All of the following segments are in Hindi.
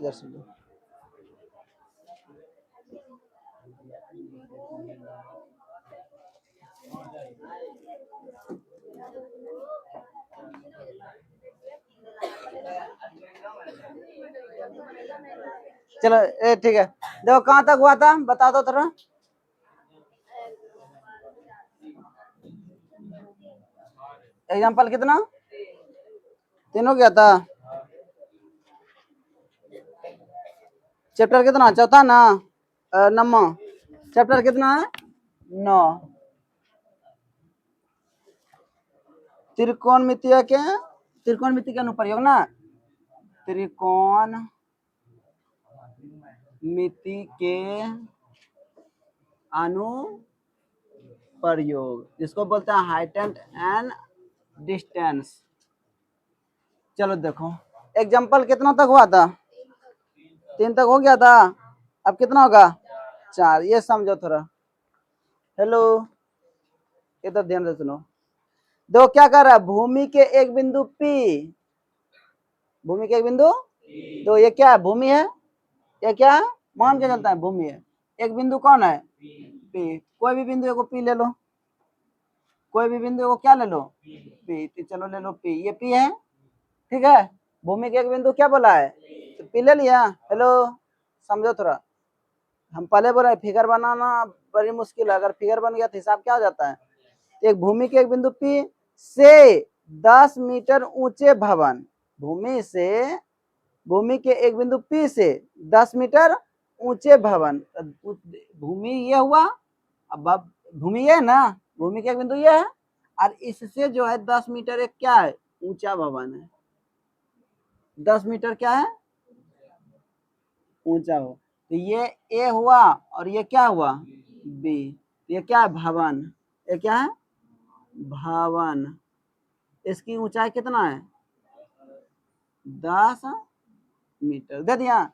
इधर से लो। चलो ए ठीक है, देखो कहाँ तक हुआ था बता दो थोड़ा। एग्जाम्पल कितना, 3 हो गया था। चैप्टर कितना, चौथा ना, नम्मा चैप्टर कितना है, 9। त्रिकोणमितीय के, त्रिकोणमिति के अनुप्रयोग ना, त्रिकोण मिति के अनुप्रयोग, जिसको बोलते हैं हाइट एंड डिस्टेंस। चलो देखो एग्जाम्पल कितना तक हुआ था, 3 तक हो गया था, अब कितना होगा, 4। ये समझो थोड़ा। हेलो, इधर ध्यान से सुनो। दो क्या कर रहा है, भूमि के एक बिंदु P, भूमि के एक बिंदु, तो ये क्या है, भूमि है, ये क्या है, मान के चलता है भूमि है। एक बिंदु कौन है, P। कोई भी बिंदु को P ले लो, कोई भी बिंदु को क्या ले लो, P। तो चलो ले लो P, ये P है, ठीक है। भूमि के एक बिंदु क्या बोला है, तो P ले लिया। हेलो, समझो थोड़ा। हम पहले बोला फिगर बनाना बड़ी मुश्किल है, अगर फिगर बन गया तो हिसाब क्या हो जाता है। एक भूमि के एक बिंदु P से 10 मीटर ऊंचे भवन, भूमि से, भूमि के एक बिंदु P से 10 मीटर ऊंचे भवन, भूमि ये हुआ, अब भूमि ये है ना, भूमि के एक बिंदु ये है, और इससे जो है 10 मीटर एक क्या है, ऊंचा भवन है। 10 मीटर क्या है, ऊंचा हो, तो ये ए हुआ और ये क्या हुआ, बी। ये क्या है, भवन, ये क्या है, भवन। इसकी ऊंचाई कितना है, 10 मीटर दे दिया।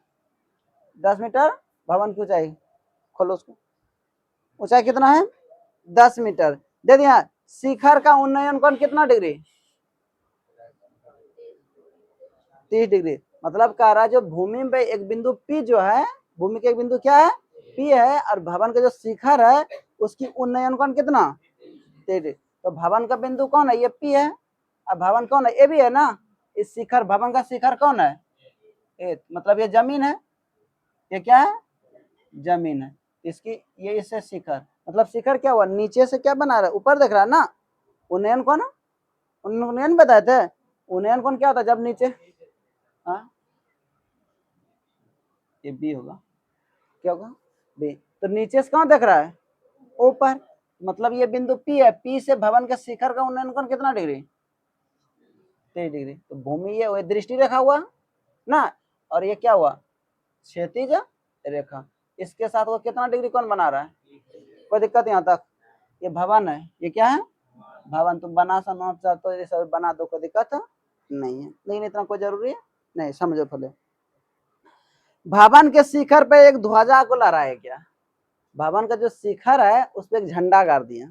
10 मीटर भवन की ऊंचाई, खोलो उसको, ऊंचाई कितना है, 10 मीटर दे दिया। शिखर का उन्नयन कोण कितना डिग्री, 30 डिग्री। मतलब कह रहा है जो भूमि में एक बिंदु P जो है, भूमि के एक बिंदु क्या है, P है, और भवन का जो शिखर है उसकी उन्नयन कोण कितना, 30 डिग्री। तो भवन का बिंदु कौन है, ये P है, और भवन कौन है, ये भी है ना। इस शिखर, भवन का शिखर कौन है, ए, मतलब ये जमीन है, ये क्या है, जमीन है। इसकी ये इससे शिखर, मतलब शिखर क्या हुआ, नीचे से क्या बना रहा है, ऊपर देख रहा है ना। उन्नयन कौन, उन्नयन बताए थे, उन्नयन कौन क्या होता है जब नीचे, हाँ ये बी होगा, क्या होगा, बी। तो नीचे से कहाँ देख रहा है, ऊपर, मतलब ये बिंदु P है, P से भवन के शिखर का उन्नयन कोण कितना डिग्री, 30 डिग्री। तो भूमि ये दृष्टि रेखा हुआ ना, और ये क्या हुआ, क्षैतिज रेखा। इसके साथ वो कितना डिग्री कोण बना रहा है, कोई दिक्कत यहाँ तक। ये भवन है, ये क्या है, भवन। तुम बना समझ तो ये सब बना दो, कोई दिक्कत नहीं है, लेकिन इतना कोई जरूरी नहीं, समझो पहले। भवन के शिखर पे एक ध्वजा को लहराया गया, भवन का जो शिखर है उस पर एक झंडा गाड़ दिया।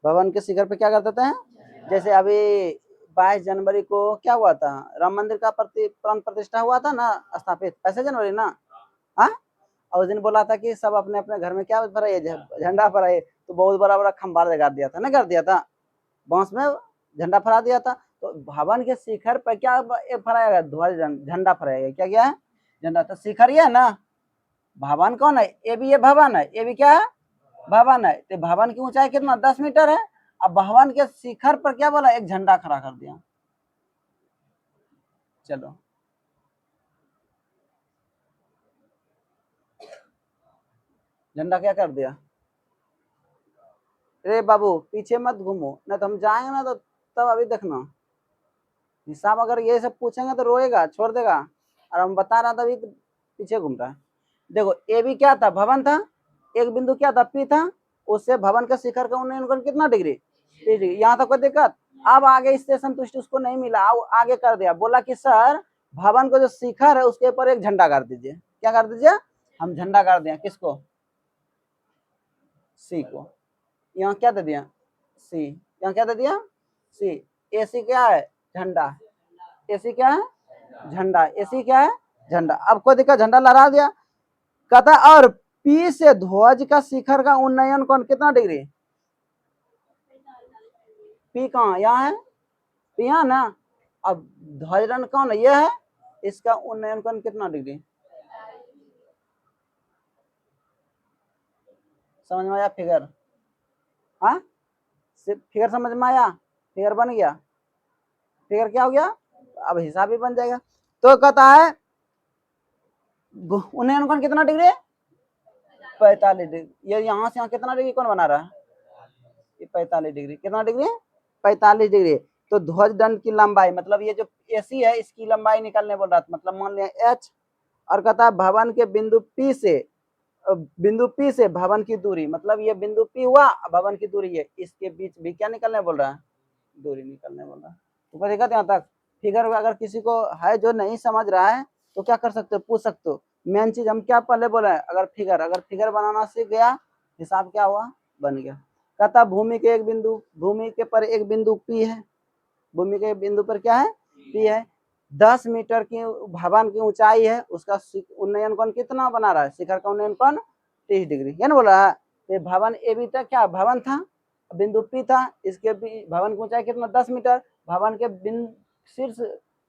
भवन के शिखर पे क्या कर देते हैं, जैसे अभी 22 जनवरी को क्या हुआ था, राम मंदिर का प्राण प्रतिष्ठा हुआ था ना, स्थापित 22 जनवरी ना, हाँ। और उस दिन बोला था कि सब अपने अपने घर में क्या फहराइए, झंडा फहराइए। तो बहुत बड़ा बड़ा खंबा लगा दिया था ना, कर दिया था, बांस में झंडा फहरा दिया था। तो भवन के शिखर पर क्या फहराया गया, ध्वज, झंडा फहराया गया। क्या गया है, झंडा। तो शिखर ये है ना, भवन कौन है, ये भी, ये भवन है, ये भी क्या है, भवन है। तो भवन की ऊंचाई कितना, 10 मीटर है। अब भवन के शिखर पर क्या बोला, एक झंडा खड़ा कर दिया। चलो झंडा क्या कर दिया, रे बाबू पीछे मत घूमो, ना तो हम जाएंगे ना, तो तब अभी देखना हिसाब, अगर ये सब पूछेंगे तो रोएगा, छोड़ देगा। और हम बता रहा था अभी तो पीछे घूम रहा है। देखो ए भी क्या था, भवन था, एक बिंदु क्या था, P था, उससे भवन का शिखर का उन्नयन कोण कितना डिग्री, 30 डिग्री। यहाँ तक कोई दिक्कत। अब आगे इससे संतुष्ट उसको नहीं मिला, आगे कर दिया, बोला कि सर भवन को जो शिखर है उसके ऊपर एक झंडा गाड़ दीजिए। क्या कर दीजिए, हम झंडा गाड़ दिया, किसको, सी को। यहाँ क्या दे दिया, सी, यहाँ क्या दे दिया, सी। एसी क्या है, झंडा, एसी क्या है, झंडा, एसी क्या है, झंडा। अब कोई दिक्कत, झंडा लहरा दिया, कहता और पी से ध्वज का शिखर का उन्नयन कोण कितना डिग्री? पी कहाँ, यहाँ है, पी यहाँ ना। अब ध्वज दंड कौन है, ये है, इसका उन्नयन कोण कितना डिग्री? समझ में आया फिगर? हाँ, फिगर समझ में आया? फिगर बन गया, फिगर क्या हो गया, अब हिसाब भी बन जाएगा। तो कहता है उन्नयन कोण कितना डिग्री? 45 डिग्री। ये यहाँ से यहाँ कितना डिग्री कौन बना रहा है? ये 45 डिग्री। कितना डिग्री? 45 डिग्री। तो ध्वज दंड की लंबाई, मतलब ये जो एसी है इसकी लंबाई निकालने बोल रहा था, मतलब मान लिया एच, और कहता है भवन के बिंदु पी से भवन की दूरी, मतलब ये बिंदु पी हुआ, भवन की दूरी है, इसके बीच भी क्या निकलने बोल रहा है? दूरी निकलने बोल रहा है। तो कोई दिक्कत यहाँ तक? फिगर अगर किसी को है जो नहीं समझ रहा है तो क्या कर सकते हो, पूछ सकते हो। मेन चीज हम क्या पहले बोले, अगर फिगर बनाना सीख गया, हिसाब क्या हुआ, बन गया। कहता भूमि के पर एक बिंदु पी है, भूमि के बिंदु पर क्या है, पी है, 10 मीटर की भवन की ऊंचाई है, उसका उन्नयन कोण कितना बना रहा है, शिखर का उन्नयन कोण 30 डिग्री, ये ना बोल रहा है। तो भवन ए बी तक क्या भवन था, बिंदु पी था, इसके भवन की ऊंचाई कितना, 10 मीटर, भवन के शीर्ष,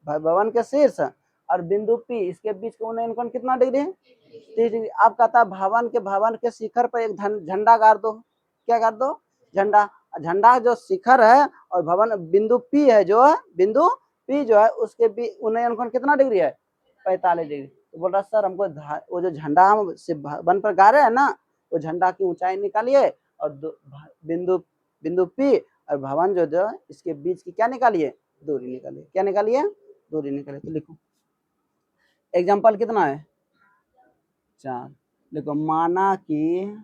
भवन के शीर्ष और बिंदु पी इसके बीच का उन्नयन कोण कितना डिग्री है, 30 डिग्री। अब कहता है भवन के शिखर पर एक झंडा गाड़ दो। क्या गाड़ दो? झंडा। झंडा जो शिखर है और भवन बिंदु पी है, जो है बिंदु पी जो है उसके भी उन्नयन कोण कितना डिग्री है, 45 डिग्री। तो बोल रहा सर हमको वो जो झंडा हम भवन पर गा रहे हैं ना, वो झंडा की ऊंचाई निकालिए और बिंदु पी और भवन जो इसके बीच की क्या निकालिए, दूरी निकालिए। क्या निकालिए? दूरी निकालिए। तो लिखो एग्जाम्पल कितना है, 4। देखो माना कि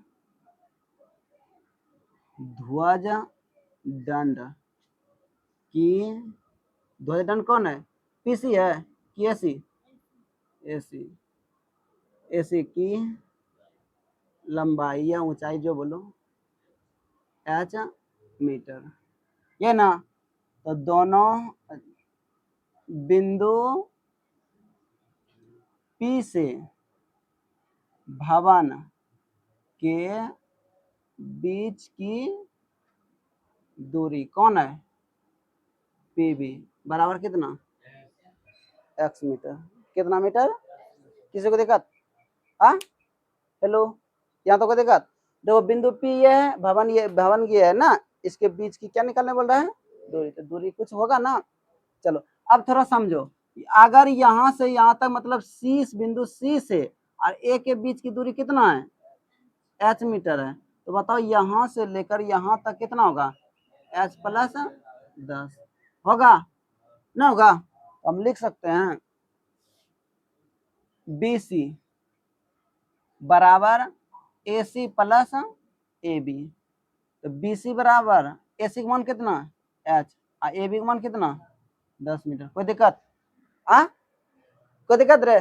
ध्वज दंड कौन है, पीसी है कि एसी? एसी की लंबाई या ऊंचाई जो बोलो एच मीटर, ये ना। तो दोनों बिंदु पी से भवन के बीच की दूरी कौन है, पीबी, बराबर कितना, एक्स मीटर। कितना मीटर? किसी को दिक्कत? हाँ, हेलो, यहाँ तो कोई दिक्कत? देखो बिंदु पी ये है, भवन ये है ना, इसके बीच की क्या निकालने बोल रहा है, दूरी। तो दूरी कुछ होगा ना। चलो अब थोड़ा समझो, अगर यहाँ से यहाँ तक मतलब बिंदु सी से और ए के बीच की दूरी कितना है, एच मीटर है, तो बताओ यहाँ से लेकर यहाँ तक कितना होगा, एच प्लस 10 होगा ना, होगा? हम लिख सकते हैं बी सी बराबर ए सी प्लस ए बी। तो बी सी बराबर ए सी का मान कितना, एच, और ए बी का मान कितना, 10 मीटर। कोई दिक्कत? कोई दिक्कत रे?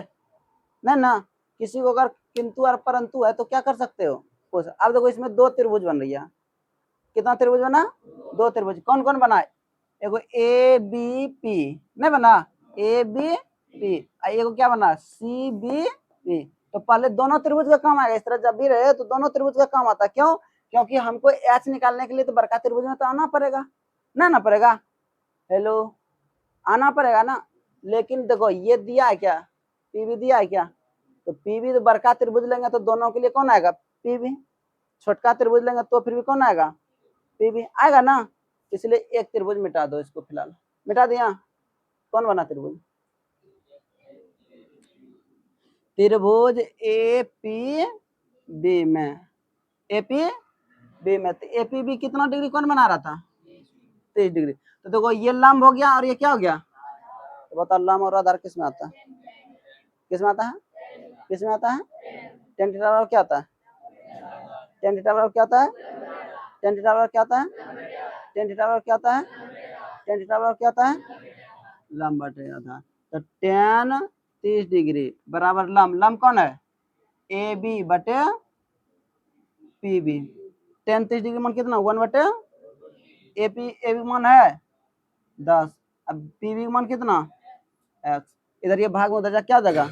नहीं ना। किसी को अगर किंतु और परंतु है तो क्या कर सकते हो, अब देखो इसमें 2 त्रिभुज बन रही है। कितना त्रिभुज बना, 2 त्रिभुज। कौन कौन बना, एगो ए बी पी नहीं बना, ए बी पी, एगो क्या बना, सी बी पी। तो पहले दोनों त्रिभुज का काम आएगा, इस तरह जब भी रहे तो दोनों त्रिभुज का काम आता है। क्यों? क्योंकि हमको एच निकालने के लिए तो बड़का त्रिभुज में तो आना पड़ेगा ना पड़ेगा, हेलो, आना पड़ेगा ना। लेकिन देखो ये दिया है क्या, पीबी दिया है क्या, तो पीबी तो बड़का त्रिभुज लेंगे तो दोनों के लिए कौन आएगा, पीबी। छोटका त्रिभुज लेंगे तो फिर भी कौन आएगा, पीबी आएगा ना। इसलिए एक त्रिभुज मिटा दो, इसको फिलहाल मिटा दिया। कौन बना त्रिभुज, त्रिभुज ए पी बी में, ए पी बी में, तो ए पी बी कितना डिग्री कौन बना रहा था, 30 डिग्री। तो देखो ये लंब हो गया और ये क्या हो गया, तो बताओ लंब और आधार किस में आता है, किस में आता है, किस में आता है, tan थीटा बराबर क्या आता है, tan थीटा बराबर क्या आता है, tan थीटा बराबर क्या आता है, tan थीटा बराबर क्या आता है, tan थीटा बराबर क्या आता है, लंब बटे आधार। तो tan 30 डिग्री बराबर लंब कौन है, ए बी बटे पी बी। tan 30 डिग्री मान कितना, 1 बटे ए बी मान है 10, अब पी बी मान कितना, एक्स। इधर ये भाग में उधर जा क्या जाएगा,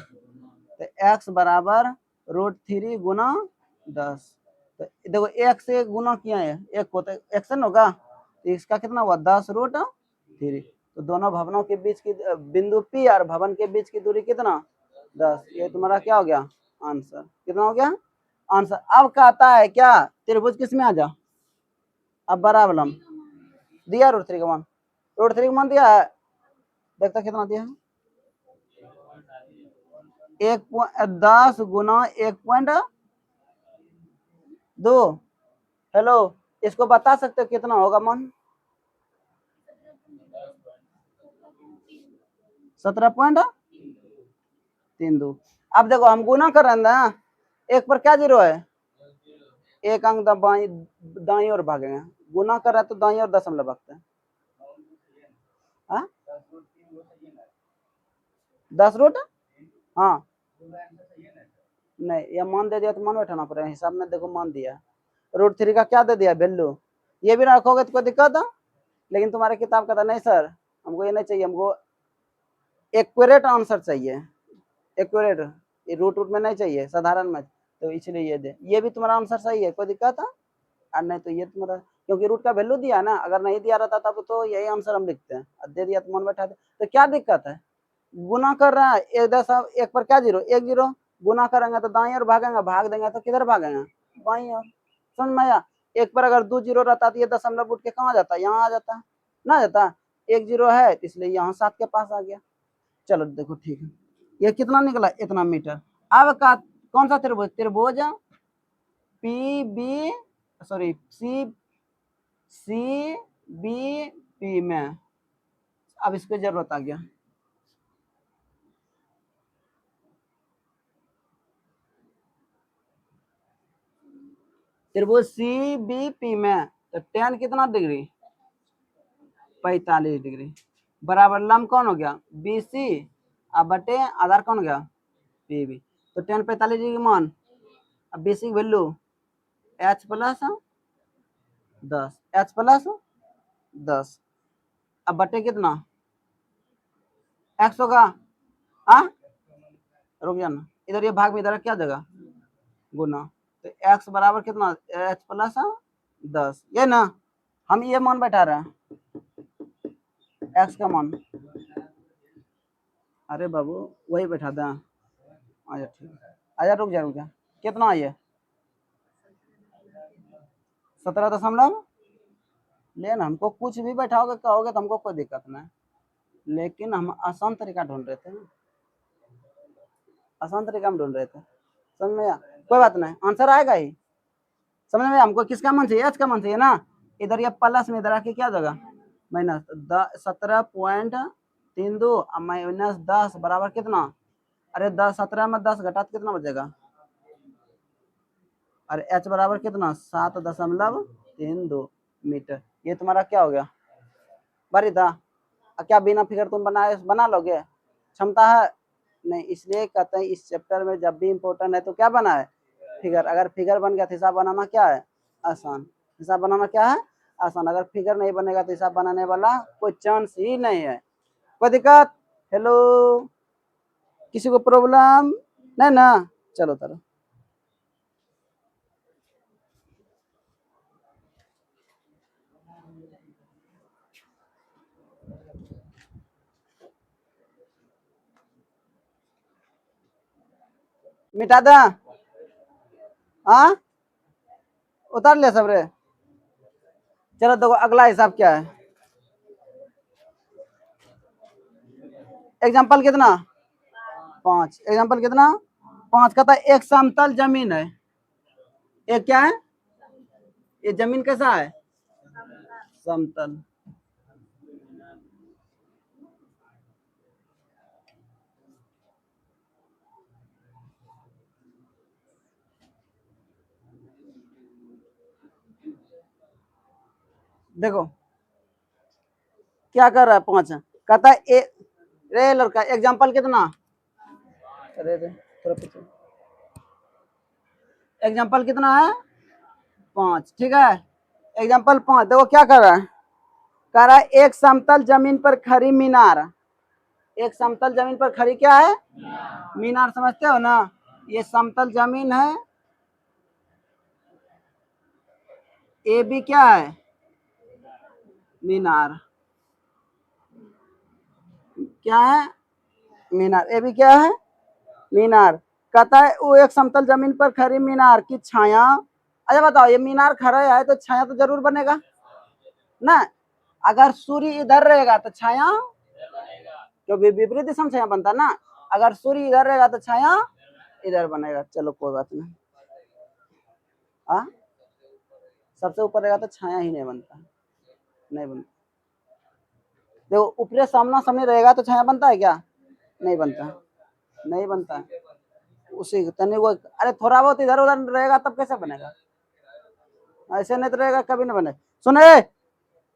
x बराबर √3 गुना 10। तो देखो एक से गुना किया है, एक को तो एक्शन होगा, तो इसका कितना हुआ 10√3। तो दोनों भवनों के बीच की बिंदु P और भवन के बीच की दूरी कितना 10। ये तुम्हारा क्या हो गया आंसर, कितना हो गया आंसर। अब कहता है क्या त्रिभुज किस में आ जा, अब बराबर लंब दिया √3 का मान, √3 का मान दिया है, देखता कितना दिया है 10 गुना 1.2। हेलो, इसको बता सकते हो कितना होगा मान 17.32। अब देखो हम गुना कर रहे हैं ना, एक पर क्या जीरो है, एक अंक दाई और भागेंगे, गुना कर रहा है तो दाई और दशमलव भागते हैं। 10 रूट, हाँ नहीं, ये मान दे दिया तो मान बैठाना पड़ेगा हिसाब में। देखो मान दिया √3 का क्या दे दिया वैल्यू, ये भी रखोगे तो कोई दिक्कत है, लेकिन तुम्हारे किताब का था नहीं सर हमको ये नहीं चाहिए, हमको एक्यूरेट आंसर चाहिए, एक्यूरेट, ये रूट में नहीं चाहिए साधारण में, तो इसलिए ये दे, ये भी तुम्हारा आंसर सही है, कोई दिक्कत है और नहीं तो ये तुम्हारा, क्योंकि रूट का वैल्यू दिया ना, अगर नहीं दिया रहता तब तो यही आंसर हम लिखते हैं, दे दिया तो मन बैठा दे, तो क्या दिक्कत है, गुना कर रहा है एक पर क्या जीरो, एक जीरो, गुना करेंगे तो दाई और भागेंगे, भाग देंगे तो किधर भागेंगे बाई और, समझ में आया। एक पर अगर 2 जीरो रहता तो ये दशमलव उठ के कहाँ जाता, यहाँ आ जाता ना जाता, एक जीरो है इसलिए यहाँ 7 के पास आ गया। चलो देखो ठीक है, ये कितना निकला इतना मीटर। अब का कौन सा त्रिभुज, त्रिभुज P B sorry C C B P में, अब इसको जरूरत आ गया, त्रिभुज सी बी पी में तो tan कितना डिग्री 45 डिग्री बराबर लंब कौन हो गया BC अब बटे आधार कौन हो गया PB। तो tan 45 डिग्री मान, अब BC की value H plus 10, H plus 10, अब बटे कितना x होगा, हाँ रुक जाना, इधर ये भाग में इधर क्या जगह गुना, तो x बराबर कितना H प्लस 10, ये ना हम ये मान बैठा रहे हैं x का मान, अरे बाबू वही बैठा दें, आजा ठीक, आजा रुक जा कितना आइए 17 लेना, हमको कुछ भी बैठाओगे कहोगे तो हमको कोई दिक्कत नहीं, लेकिन हम आसान तरीका ढूंढ रहे थे, आसान तरीका में ढूंढ रहे थे, समझ में आया, कोई बात नहीं आंसर आएगा ही, समझ में। हमको किसका मान चाहिए, एच का मान चाहिए ना, इधर ये प्लस में इधर आके क्या जगह माइनस 17.32 माइनस 10 बराबर कितना, अरे 17 में 10 घटा तो कितना बचेगा, और एच बराबर कितना 7.32 मीटर, ये तुम्हारा क्या हो गया बारी था। क्या बिना फिगर तुम बना लोगे, क्षमता है नहीं, इसलिए कहते हैं इस चैप्टर में जब भी इम्पोर्टेंट है तो क्या बना है फिगर, अगर फिगर बन गया तो हिसाब बनाना क्या है आसान, हिसाब बनाना क्या है आसान, अगर फिगर नहीं बनेगा तो हिसाब बनाने वाला कोई चांस ही नहीं है। कोई दिक्कत, हेलो किसी को प्रॉब्लम नहीं ना, चलो चलो मिटा दा, हाँ उतार लिया सब रे। चलो देखो अगला हिसाब क्या है, एग्जाम्पल कितना 5, एग्जाम्पल कितना 5, कहता है एक समतल जमीन है, एक क्या है ये जमीन कैसा है समतल, देखो क्या कर रहा है 5, कहता है रे लड़का एग्जाम्पल कितना, अरे रे थोड़ा पीछे, एग्जाम्पल कितना है 5, ठीक है एग्जाम्पल 5, देखो क्या कर रहा है, कह रहा है एक समतल जमीन पर खड़ी मीनार एक समतल जमीन पर खड़ी क्या है? मीनार। समझते हो ना? ये समतल जमीन है, ए बी क्या है? मीनार। क्या है? मीनार। ए बी क्या है? मीनार। कहता है वो एक समतल जमीन पर खड़ी मीनार की छाया। अच्छा बताओ, ये मीनार खड़ा है तो छाया तो जरूर बनेगा ना। अगर सूर्य इधर रहेगा तो छाया, क्योंकि विपरीत दिशा में छाया बनता ना। अगर सूर्य इधर रहेगा तो छाया इधर बनेगा। चलो कोई बात नहीं। हाँ, सबसे ऊपर रहेगा तो छाया ही नहीं बनता, नहीं बनता। देखो ऊपरे सामना सामने रहेगा तो छाया बनता है क्या? नहीं बनता, नहीं बनता है। उसी तने वो, अरे थोड़ा बहुत इधर उधर रहेगा तब कैसे बनेगा? ऐसे नहीं तो रहेगा, कभी नहीं बने। सुने,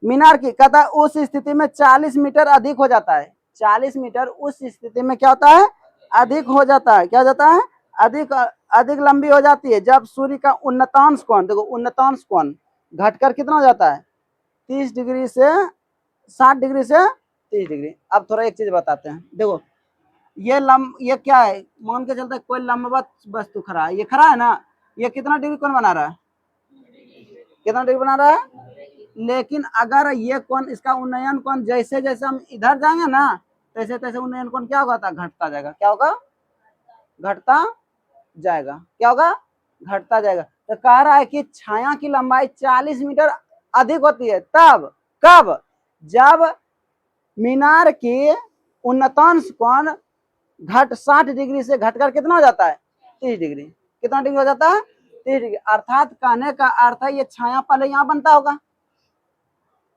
मीनार की कहता है उस स्थिति में 40 मीटर अधिक हो जाता है। 40 मीटर उस स्थिति में क्या होता है? अधिक हो जाता है। क्या हो जाता है? अधिक अधिक लंबी हो जाती है जब सूर्य का उन्नतांश कोण, देखो उन्नतांश कोण घटकर कितना हो जाता है? 30 डिग्री से 60 डिग्री से 30 डिग्री। अब थोड़ा एक चीज बताते हैं। देखो ये क्या है? मान के चलते कोई लंबवत वस्तु खड़ा है, ये खड़ा है ना, ये कितना डिग्री कोण बना रहा है? कितना डिग्री बना रहा है? लेकिन अगर ये कोण, इसका उन्नयन कोण जैसे जैसे हम इधर जाएंगे ना, तैसे तैसे उन्नयन कोण क्या होगा? घटता जाएगा। क्या होगा? घटता जाएगा। क्या होगा? घटता जाएगा। तो कह रहा है कि छाया की लंबाई 40 मीटर अधिक होती है तब, कब? जब मीनार की उन्नतांश कोण घट 60 डिग्री से घटकर कितना हो जाता है? 30 डिग्री। कितना डिग्री हो जाता है? 30 डिग्री। अर्थात कहने का अर्थ है ये छाया पहले यहाँ बनता होगा।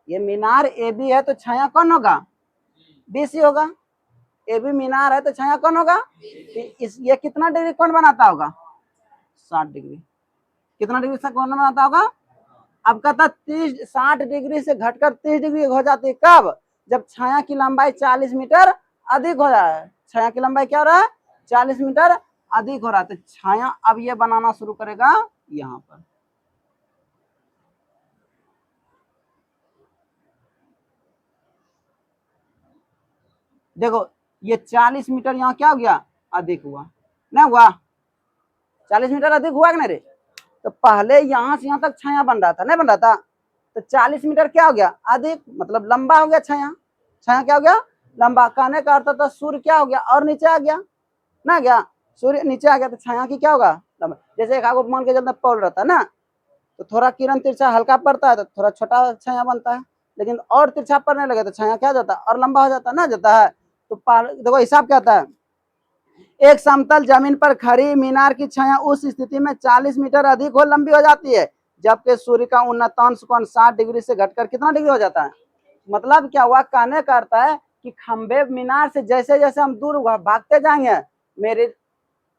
ये मीनार ए बी है तो छाया कौन होगा? बी सी होगा। ए बी मीनार है तो छाया कौन होगा? ये कितना डिग्री कौन बनाता होगा? 60 डिग्री। कितना डिग्री से कौन बनाता होगा? अब कहता 60 डिग्री से घटकर 30 डिग्री हो जाती है कब? जब छाया की लंबाई 40 मीटर अधिक हो रहा है। छाया की लंबाई क्या हो रहा है? 40 मीटर अधिक हो रहा है। तो छाया अब ये बनाना शुरू करेगा यहाँ पर। देखो ये 40 मीटर यहाँ क्या हो गया? अधिक हुआ ना? हुआ 40 मीटर अधिक हुआ कि नहीं रे? तो पहले यहाँ से यहाँ तक छाया बन रहा था, नहीं बन रहा था? तो 40 मीटर क्या हो गया? अधिक, मतलब लंबा हो गया छाया। छाया क्या हो गया? लंबा। कहने का अर्थ था सूर्य क्या हो गया? और नीचे आ गया ना। गया सूर्य नीचे आ गया तो छाया की क्या होगा? लंबा। जैसे एक आगो मान के चलते पौल रहता है ना, तो थोड़ा किरण तिरछा हल्का पड़ता है तो थोड़ा छोटा छाया बनता है, लेकिन और तिरछा पड़ने लगे तो छाया क्या जाता है? और लंबा हो जाता है ना, जाता है। तो देखो हिसाब क्या आता है? एक समतल जमीन पर खड़ी मीनार की छाया उस स्थिति में 40 मीटर अधिक हो लंबी हो जाती है जबकि सूर्य का उन्नतांश कोण 60 डिग्री से घटकर कितना डिग्री हो जाता है? मतलब क्या हुआ? कहने का अर्थ है कि खंबे मीनार से जैसे जैसे हम दूर भागते जाएंगे,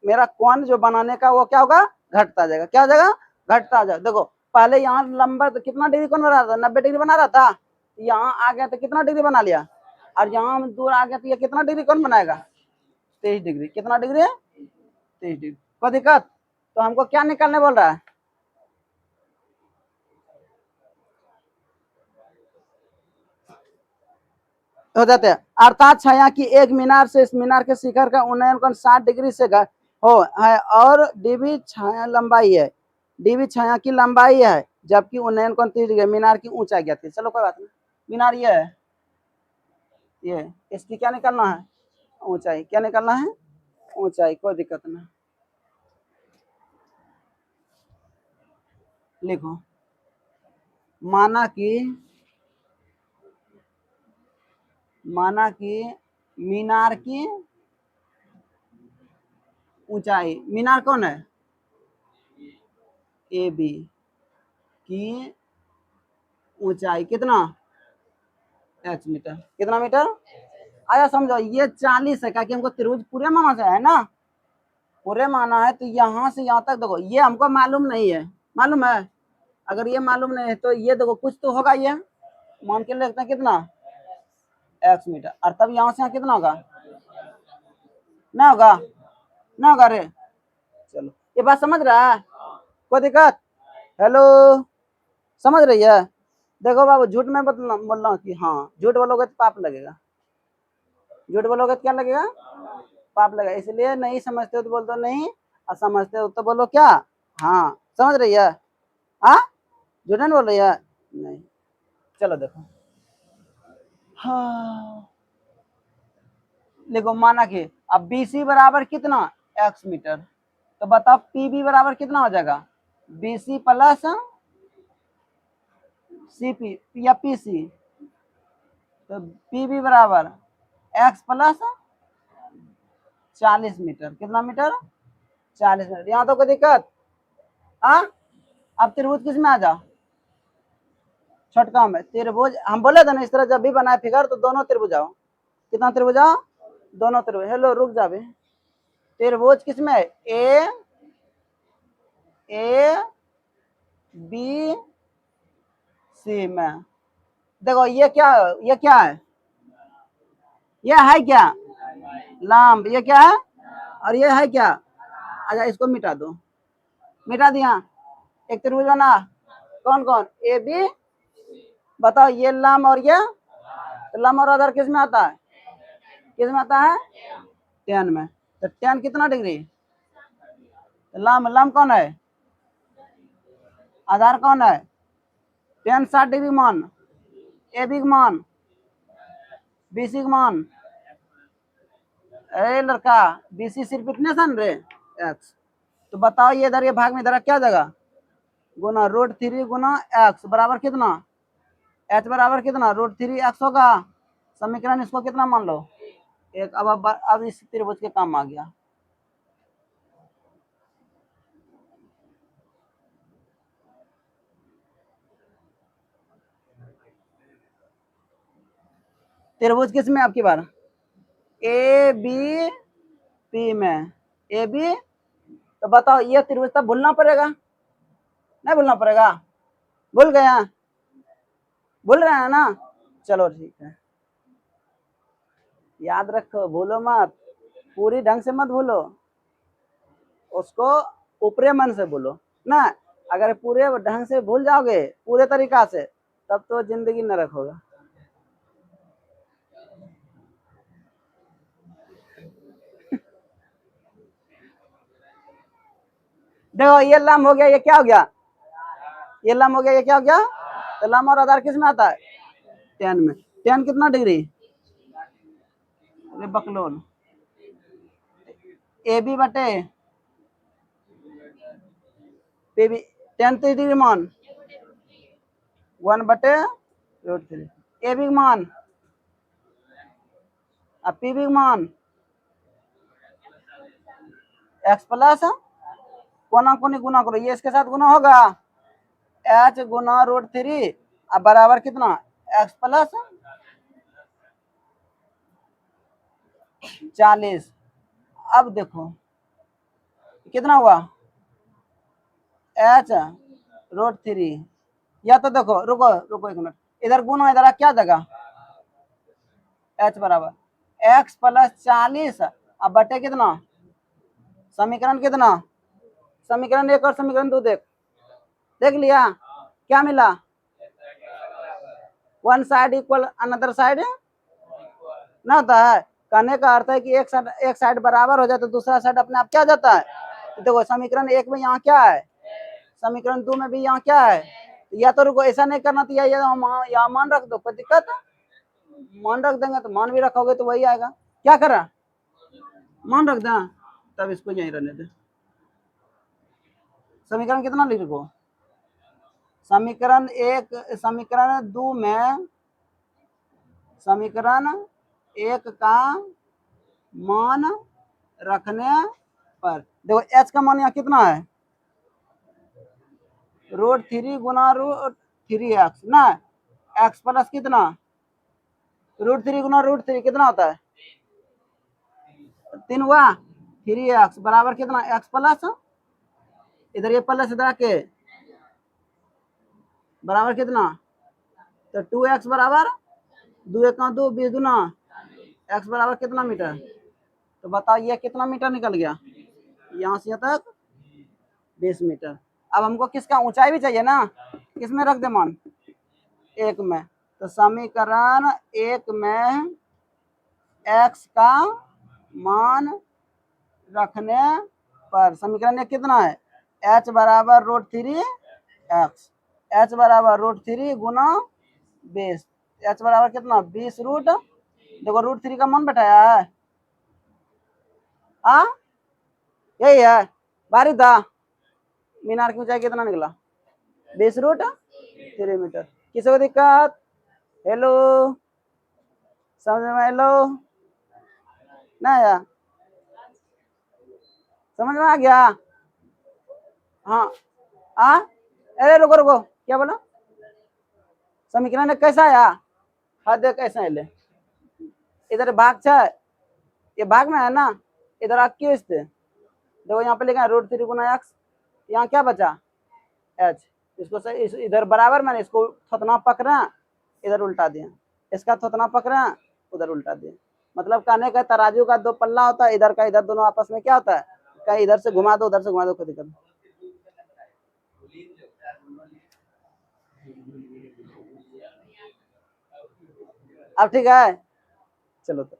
मेरा कोण जो बनाने का वो क्या होगा? घटता जाएगा। क्या हो जाएगा? घटता जाएगा। देखो पहले यहाँ लंबा तो कितना डिग्री कोण बना रहा था? 90 डिग्री बना रहा था। यहाँ आ गया तो कितना डिग्री बना लिया? और यहाँ दूर आ गया तो ये कितना डिग्री कोण बनाएगा? 23 डिग्री। कितना डिग्री है? 23 डिग्री। कोई दिक्कत? तो हमको क्या निकालने बोल रहा है? हो जाते हैं। अर्थात छाया की एक मीनार से इस मीनार के शिखर का उन्नयन कोण 60 डिग्री से हो है और डीबी छाया लंबाई है। डीबी छाया की लंबाई है जबकि उन्नयन कोण 30 डिग्री। मीनार की ऊंचाई क्या थी? चलो कोई बात नहीं। मीनार ये है, ये इसकी क्या निकालना है? ऊंचाई। क्या निकालना है? ऊंचाई। कोई दिक्कत नहीं, लिखो। माना कि मीनार की ऊंचाई, मीनार कौन है? ए बी की ऊंचाई कितना? H metre. कितना मीटर? आया समझो, ये 40 है, क्या कि हमको त्रिभुज पूरे माना से है ना, पूरे माना है। तो यहाँ से यहाँ तक देखो, ये हमको मालूम नहीं है। मालूम है? अगर ये मालूम नहीं है तो ये देखो कुछ तो होगा। ये मान के लेते हैं कितना? X metre. और तब यहाँ से यहाँ कितना होगा? ना होगा? ना होगा रे? चलो ये बात समझ रहा है? कोई दिक्कत? हेलो, समझ रही है? देखो बाबू, झूठ में बोलना कि हाँ, झूठ बोलोगे तो पाप लगेगा। झूठ बोलोगे तो क्या लगेगा? पाप लगेगा। इसलिए नहीं समझते हो तो बोल दो नहीं, और समझते हो तो बोलो क्या? हाँ। समझ रही है? हाँ, झूठ नहीं बोल रही है? नहीं। चलो देखो, हाँ देखो, माना कि अब BC बराबर कितना, x मीटर, तो बताओ PB बराबर कितना हो जाएगा, BC प्लस CP या PC, तो PB बराबर x प्लस 40 मीटर। कितना मीटर? 40 मीटर। यहाँ तो कोई दिक्कत? हाँ, अब त्रिभुज किस में आ जा, छोटका में। त्रिभुज हम बोले थे ना, इस तरह जब भी बनाए फिगर तो दोनों त्रिभुज आओ। कितना त्रिभुज आओ? दोनों त्रिभुज। हेलो रुक जा बे। त्रिभुज किस में है? ए बी सी में। देखो ये क्या, ये क्या है, ये है क्या, लंब। ये क्या है, और ये है क्या? अच्छा इसको मिटा दो। मिटा दिया। एक त्रिभुज बना, कौन कौन? A B. बताओ ये लंब और ये, तो लंब और आधार किस में आता है? किस में आता है? tan में। तो tan कितना डिग्री? लंब, लंब कौन है? आधार कौन है? tan 60 डिग्री मान, ए बी मान, BC मान। अरे लड़का, BC सिर्फ इतने सन रे, x। तो बताओ ये इधर, ये भाग में इधर क्या जगह, गुना √3 गुना x बराबर कितना, h बराबर कितना, √3x होगा। समीकरण इसको कितना मान लो, एक। अब इस त्रिभुज के काम आ गया। त्रिभुज किस में आपकी बार? ए बी पी में। ए बी, तो बताओ ये त्रिभुज तब भूलना पड़ेगा, नहीं भूलना पड़ेगा? भूल गया? भूल रहे हैं ना? चलो ठीक है, याद रखो, भूलो मत, पूरी ढंग से मत भूलो, उसको ऊपरे मन से बोलो ना। अगर पूरे ढंग से भूल जाओगे पूरे तरीका से, तब तो जिंदगी नरक होगा। देखो ये लंब हो गया, ये क्या हो गया, ये लंब हो गया, ये क्या हो गया? तो लंब और आधार किस में आता है? tan में। tan कितना डिग्री? बकलोल। ए बी बटे पी बी, tan 3 डिग्री मान 1/√3। ए बी मान, अब पी बी मान x प्लस, कोना कोनी गुना करो, ये इसके साथ गुना होगा, h गुना √3 अब बराबर कितना, x प्लस 40। अब देखो कितना हुआ, h√3, या तो देखो, रुको रुको एक मिनट, इधर गुना, इधर क्या जगह, h बराबर x प्लस 40 अब बटे कितना, समीकरण कितना, समीकरण 1 और समीकरण 2 देख, देख लिया? क्या मिला, one side equal another side ना होता है। कहने का अर्थ है कि एक साइड बराबर हो जाए तो दूसरा साइड अपने आप क्या जाता है। तो देखो समीकरण 1 में यहाँ क्या है, समीकरण 2 में भी यहाँ क्या है। या तो रुको, ऐसा नहीं करना, तो यहाँ मान रख दो, कोई दिक्कत है? मान रख देंगे तो मान भी रखोगे तो वही आएगा। क्या करा, मान रख दें, तब इसको यहीं रहने दे। समीकरण कितना लिख रखो, समीकरण 1, समीकरण 2 में, समीकरण 1 का मान रखने पर देखो h का मान यहाँ कितना है, √3 गुना √3x ना, x प्लस कितना, √3 गुना √3 कितना होता है, 3 हुआ, 3x बराबर कितना, x प्लस, इधर ये प्लस इधर के बराबर कितना, तो 2x बराबर 2 1 2 20 गुना x बराबर कितना मीटर। तो बताओ ये कितना मीटर निकल गया, यहाँ से यहाँ तक 20 मीटर। अब हमको किसका ऊंचाई भी चाहिए ना, किसमें रख दे मान, 1 में। तो समीकरण 1 में x का मान रखने पर समीकरण में कितना है, h बराबर √3x, h बराबर √3 गुना 20, h बराबर कितना 20 रूट, देखो √3 का मान बैठाया है, हाँ यही है, बारी था। मीनार की ऊंचाई कितना निकला 20√3 मीटर। किसी को दिक्कत, हेलो समझ में, हेलो ना आया, समझ में आ गया, हाँ हाँ, अरे रुको रुको, क्या बोला, समीकरण कैसा आया, हाँ देख कैसा है, ले इधर भाग है, ये भाग में है ना, इधर आप क्यों इससे, देखो यहाँ पे लिखा है √3 गुना x, यहाँ क्या बचा h, इसको सही इधर बराबर मैंने इसको थोतना पकड़ा, इधर उल्टा दिया, इसका थोतना पकड़ा, उधर उल्टा दिया। मतलब कहने का तराजू का दो पल्ला होता है, इधर का इधर, दोनों आपस में क्या होता है, कहीं इधर से घुमा दो उधर से घुमा दो, कोई दिक्कत नहीं। अब ठीक है, चलो तो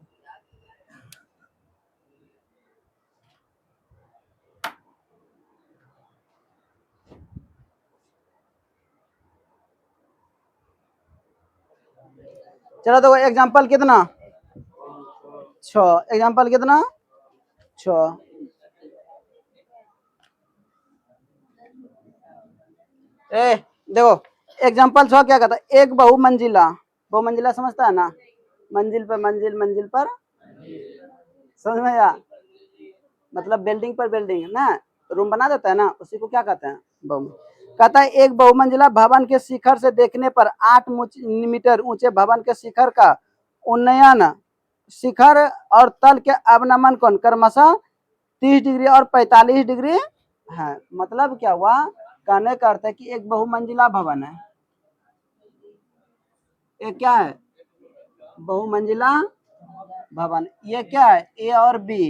चलो, तो एग्जांपल कितना 6, एग्जांपल कितना 6। ए देखो एग्जांपल 6 क्या कहता है, एक बहुमंजिला, बहुमंजिला समझता है ना, मंजिल पर मंजिल, मंजिल पर, समझ में आया, मतलब बिल्डिंग पर बिल्डिंग ना, रूम बना देता है ना, उसी को क्या कहते हैं बहुमंजिला। कहता है एक बहुमंजिला भवन के शिखर से देखने पर 8 मीटर ऊंचे भवन के शिखर का उन्नयन, शिखर और तल के अवनमन कोण क्रमशः 30 डिग्री और 45 डिग्री है। मतलब क्या हुआ, कहने का अर्थ है कि एक बहुमंजिला भवन है, एक क्या है बहुमंजिला भवन, ये क्या है ए और बी,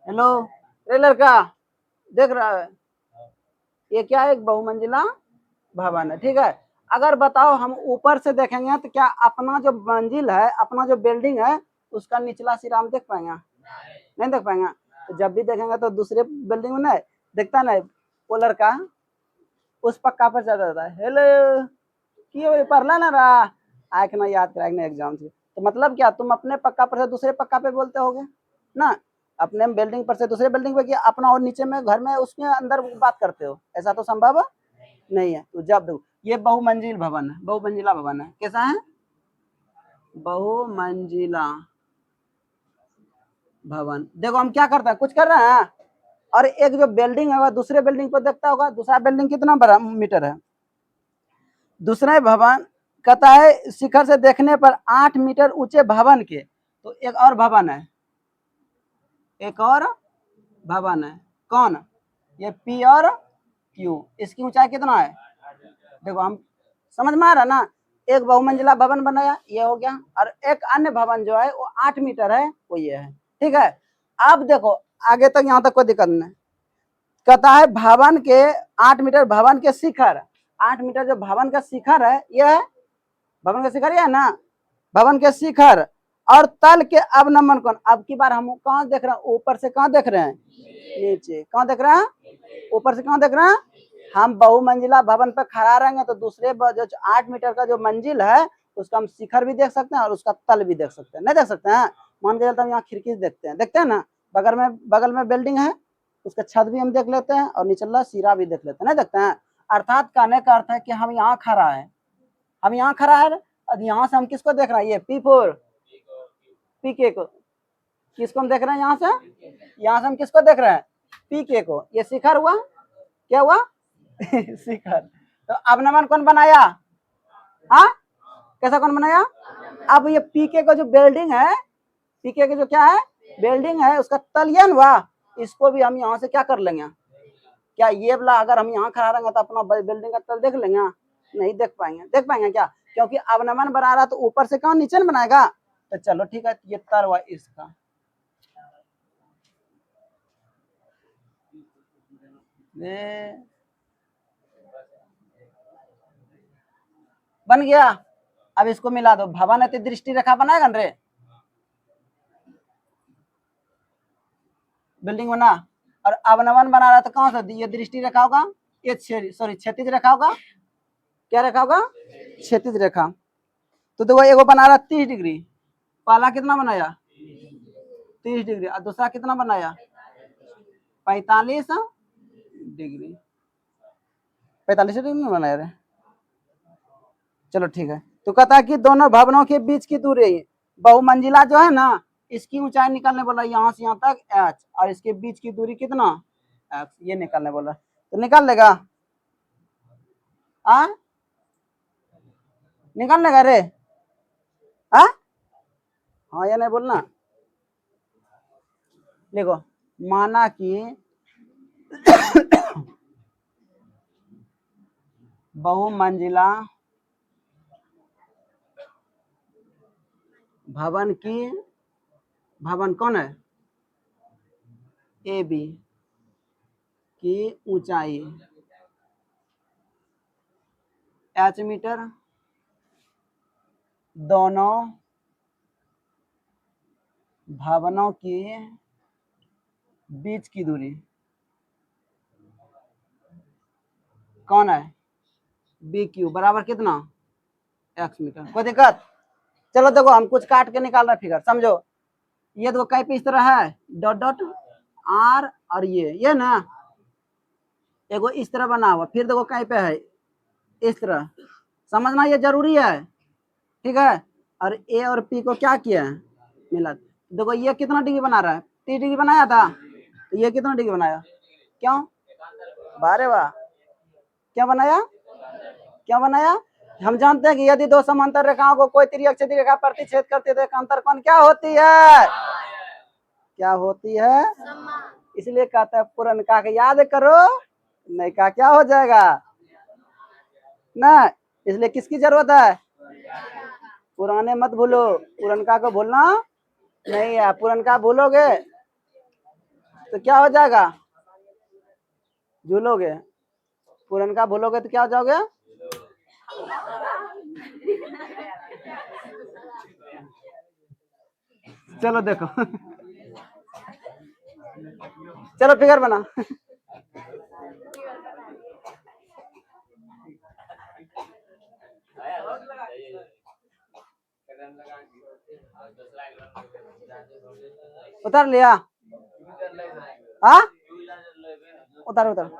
हेलो रे लड़का देख रहा है, ये क्या है एक बहुमंजिला भवन है, ठीक है। अगर बताओ हम ऊपर से देखेंगे तो क्या अपना जो मंजिल है, अपना जो बिल्डिंग है, उसका निचला सिरा हम देख पाएंगे, नहीं देख पाएंगे। तो जब भी देखेंगे तो दूसरे बिल्डिंग में नहीं दिखता, नहीं वो लड़का उस पक्का पर चढ़ जाता है, हेलो की पढ़ला ना रहा, आख ना याद कराएंगे एग्जाम से, तो मतलब क्या तुम अपने पक्का पर से दूसरे पक्का पे बोलते होगे ना, अपने बिल्डिंग पर से दूसरे बिल्डिंग पे, अपना और नीचे में घर में उसके अंदर बात करते हो, ऐसा तो संभव नहीं है। तो जब देखो ये बहुमंजिल भवन है, बहुमंजिला भवन है, कैसा है बहुमंजिला भवन। देखो हम क्या करते हैं, कुछ कर रहे हैं, और एक जो बिल्डिंग है दूसरे बिल्डिंग पर देखता होगा, दूसरा बिल्डिंग कितना बड़ा मीटर है, दूसरा भवन कहता है शिखर से देखने पर 8 मीटर ऊंचे भवन के, तो एक और भवन है, एक और भवन है, कौन, ये पी और क्यू, इसकी ऊंचाई कितना है, देखो हम समझ में आ रहा ना, एक बहुमंजिला भवन बनाया ये हो गया, और एक अन्य भवन जो है वो 8 मीटर है, वो ये है, ठीक है। अब देखो आगे तक यहाँ तक कोई दिक्कत नहीं, कहता है भवन के 8 मीटर भवन के शिखर, 8 मीटर जो भवन का शिखर है ये है, भवन का शिखर ये है ना, भवन के शिखर और तल के अवनमन कोण, अब की बार हम कहाँ देख रहे हैं, ऊपर से कहाँ देख रहे हैं, नीचे, कहाँ देख रहे हैं, ऊपर से कहाँ देख रहे हैं, हम बहुमंजिला भवन पर खड़ा रहेंगे तो दूसरे जो 8 मीटर का जो मंजिल है उसका हम शिखर भी देख सकते हैं और उसका तल भी देख सकते हैं, नहीं देख सकते हैं, मान के चलते हम यहाँ खिड़की से देखते हैं ना, बगल में बिल्डिंग है, उसका छत भी हम देख लेते हैं और निचला सिरा भी देख लेते हैं, नहीं देखते हैं। अर्थात कहने का अर्थ है कि हम यहाँ खड़ा है, हम यहाँ खड़ा है, और यहाँ से हम किसको देख रहे हैं, ये P4 PK को, किसको हम देख रहे हैं, यहाँ से हम किसको देख रहे हैं, PK को, ये शिखर हुआ, क्या हुआ शिखर। तो अवनमन कौन बनाया, हाँ कैसा कौन बनाया, अब ये पीके का जो बिल्डिंग है, पीके का जो क्या है बिल्डिंग है, उसका तलियन हुआ, इसको भी हम यहाँ से क्या कर लेंगे, क्या ये वाला अगर हम यहाँ खड़ा रहेंगे तो अपना बिल्डिंग का तल देख लेंगे, नहीं देख पाएंगे क्या, क्योंकि अवनमन बना रहा तो ऊपर से कौन नीचे बनाएगा, तो चलो ठीक है, ये तर हुआ इसका, बन गया। अब इसको मिला दो, भवन अति दृष्टि रेखा बनाएगा रे, बिल्डिंग बना, और अवनवन बना रहा तो कौन सा ये दृष्टि रेखा होगा, ये सॉरी क्षैतिज रेखा होगा, क्या रेखा होगा, क्षैतिज रेखा। तो देखो एगो बना रहा 30 डिग्री, पहला कितना बनाया 30 डिग्री, और दूसरा कितना बनाया 45 डिग्री, 45 डिग्री नहीं बनाया रे। चलो ठीक है। तो कहता है कि दोनों भवनों के बीच की दूरी बहुमंजिला जो है ना, इसकी ऊंचाई निकालने बोला यहाँ से यहाँ तक h, और इसके बीच की दूरी कितना x, ये निकालने बोला। तो निकाल लेगा, आ निकाल लेगा रे, हाँ या नहीं बोलना। देखो माना कि बहुमंजिला भवन की, भवन कौन है ए बी की ऊंचाई h मीटर, दोनों भवनों की बीच की दूरी कौन है बी क्यू बराबर कितना x मीटर। कोई दिक्कत। चलो देखो हम कुछ काट के निकाल रहे फिगर, समझो। ये देखो कहीं पे इस तरह है डॉट डॉट आर, और ये ना एगो इस तरह बना हुआ, फिर देखो कहीं पे है इस तरह, समझना ये जरूरी है, ठीक है। और ए और पी को क्या किया है मिला। देखो ये कितना डिग्री बना रहा है 30 डिग्री बनाया था, तो ये कितना डिग्री बनाया, क्यों बारे वाह, क्या बनाया, क्या बनाया। हम जानते हैं कि यदि दो समांतर रेखाओं को कोई त्रिअक्षीय रेखा प्रतिच्छेद करती है तो अंतर कोण क्या होती है, क्या होती है, इसलिए कहते हैं पुरनका के याद करो, नहीं का क्या हो जाएगा ना। इसलिए किसकी जरूरत है, पुराने मत भूलो, पुरनका को भूलना नहीं है। पुरनका भूलोगे तो क्या हो जाएगा, झूलोगे, पुरनका भूलोगे तो क्या हो जाओगे। चलो देखो चलो फिगर बना उतार लिया, हाँ उतार उतार।